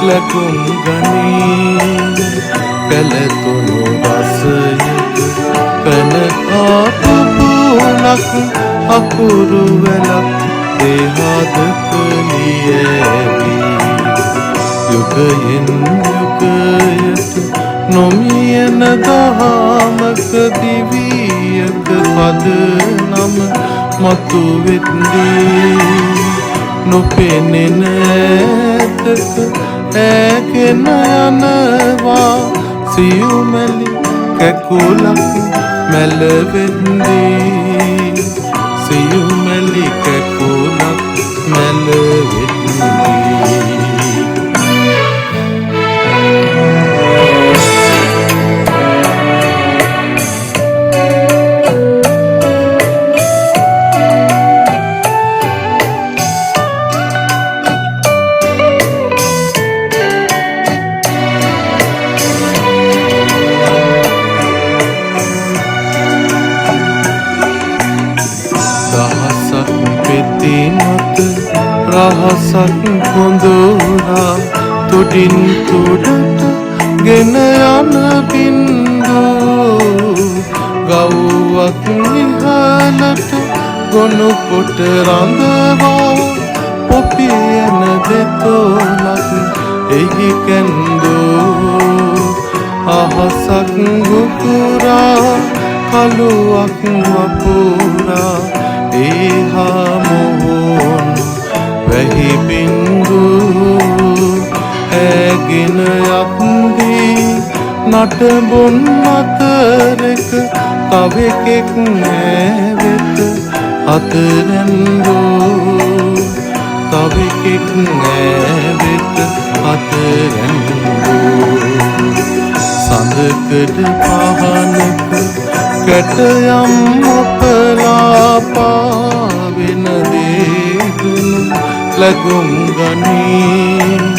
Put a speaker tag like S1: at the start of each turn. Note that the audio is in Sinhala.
S1: ලැබුම් ගනී පැලතුණු රසයක කනකාපුණක් අකුරු වැලක් දේහාදක ලියැවී යුගයෙන් යුගයට නොමියන දහමක දිවියක පද නම මතු වෙද්දී නොපෙනෙන ඇතක ඈගෙන යනවා සියුමැලි කැකුලක් මැල වෙද්දී සියුමැලි කැකුලක් මැල වෙද්දී රහසක් කොඳුරා තුඩින් තුඩට ගෙන යන බින්දු ගව්වක් නිහලට ගොනු කොට රඳවා පොපියන දෙතොලක් එහි කැන්දු අහසක් ගුකුරා කළුවක් වපුරා ඒහා මොහොන් වැහි බින්දු ඇගෙන යත්දී නටබුන් අතරක තවෙකෙක් ඇවෙත අතරැන්දු තවෙකෙක් ඇවෙත අතරැන්දු සඳකඩ පහනක කැටයම් ඔපලා පාවෙන දේදුණු ලැබුම් ගනී